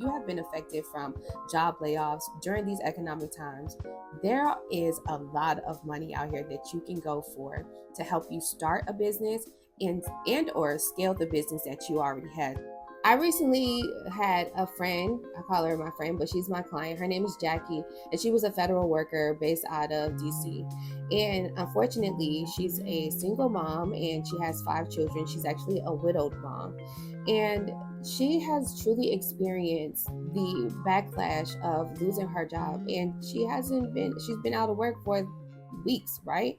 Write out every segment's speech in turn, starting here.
you have been affected from job layoffs during these economic times, there is a lot of money out here that you can go for to help you start a business and or scale the business that you already had. I recently had a friend, I call her my friend, but she's my client. Her name is Jackie, and she was a federal worker based out of DC. And unfortunately, she's a single mom and she has 5 children. She's actually a widowed mom. And she has truly experienced the backlash of losing her job. And she's been out of work for weeks, right?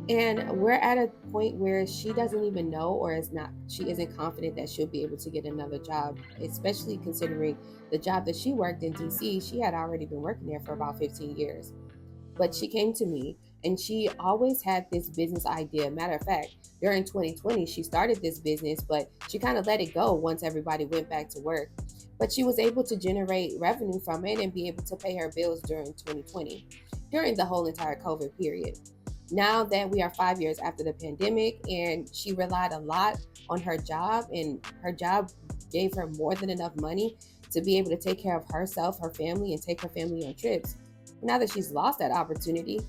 And we're at a point where she doesn't even know, or she isn't confident that she'll be able to get another job, especially considering the job that she worked in DC. She had already been working there for about 15 years. But she came to me and she always had this business idea. Matter of fact, during 2020, she started this business, but she kind of let it go once everybody went back to work. But she was able to generate revenue from it and be able to pay her bills during 2020, during the whole entire COVID period. Now that we are 5 years after the pandemic, and she relied a lot on her job, and her job gave her more than enough money to be able to take care of herself, her family, and take her family on trips. Now that she's lost that opportunity,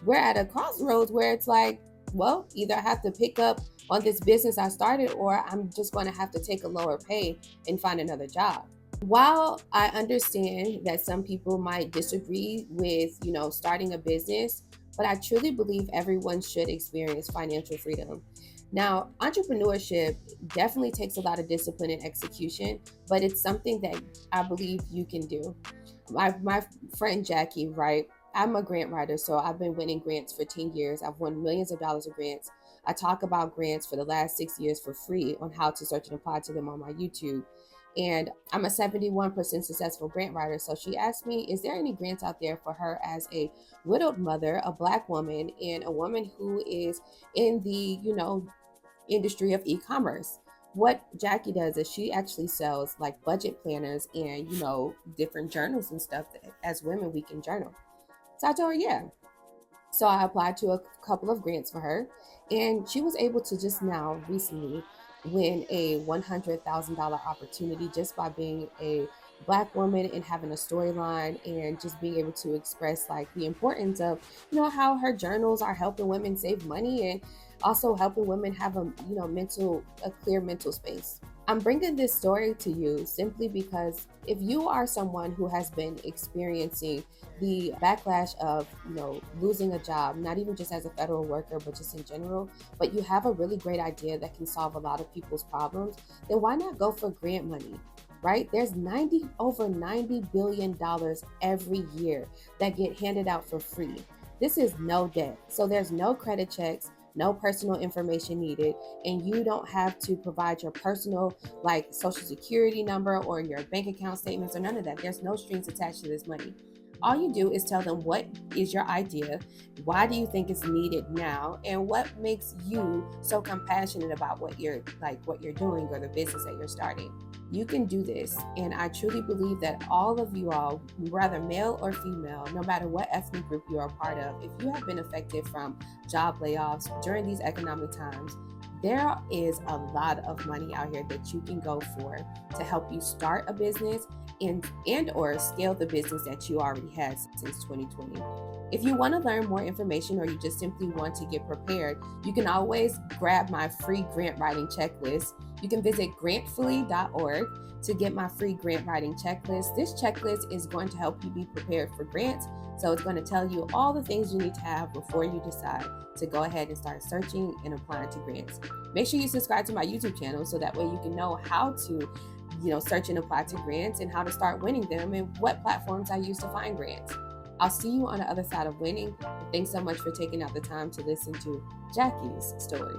we're at a crossroads where it's like, well, either I have to pick up on this business I started, or I'm just going to have to take a lower pay and find another job. While I understand that some people might disagree with, starting a business, but I truly believe everyone should experience financial freedom. Now, entrepreneurship definitely takes a lot of discipline and execution, but it's something that I believe you can do. My friend Jackie, right? I'm a grant writer, so I've been winning grants for 10 years. I've won millions of dollars of grants. I talk about grants for the last 6 years for free on how to search and apply to them on my YouTube. And I'm a 71% successful grant writer. So she asked me, is there any grants out there for her as a widowed mother, a Black woman, and a woman who is in the, industry of e-commerce? What Jackie does is she actually sells like budget planners and, different journals and stuff that as women we can journal. So I told her, yeah. So I applied to a couple of grants for her, and she was able to just now recently win a $100,000 opportunity just by being a Black woman and having a storyline and just being able to express like the importance of, how her journals are helping women save money and also helping women have a clear mental space. I'm bringing this story to you simply because if you are someone who has been experiencing the backlash of, losing a job, not even just as a federal worker, but just in general, but you have a really great idea that can solve a lot of people's problems, then why not go for grant money? Right? There's over $90 billion every year that get handed out for free. This is no debt. So there's no credit checks, no personal information needed, and you don't have to provide your personal like social security number or your bank account statements or none of that. There's no strings attached to this money. All you do is tell them what is your idea, why do you think it's needed now, and what makes you so compassionate about what you're doing or the business that you're starting. You can do this, and I truly believe that all of you all, whether male or female, no matter what ethnic group you are a part of, if you have been affected from job layoffs during these economic times, there is a lot of money out here that you can go for to help you start a business and or scale the business that you already had since 2020. If you want to learn more information or you just simply want to get prepared, you can always grab my free grant writing checklist. You can visit grantfully.org to get my free grant writing checklist. This checklist is going to help you be prepared for grants. So it's going to tell you all the things you need to have before you decide to go ahead and start searching and applying to grants. Make sure you subscribe to my YouTube channel so that way you can know how to, search and apply to grants and how to start winning them and what platforms I use to find grants. I'll see you on the other side of winning. Thanks so much for taking out the time to listen to Jackie's story.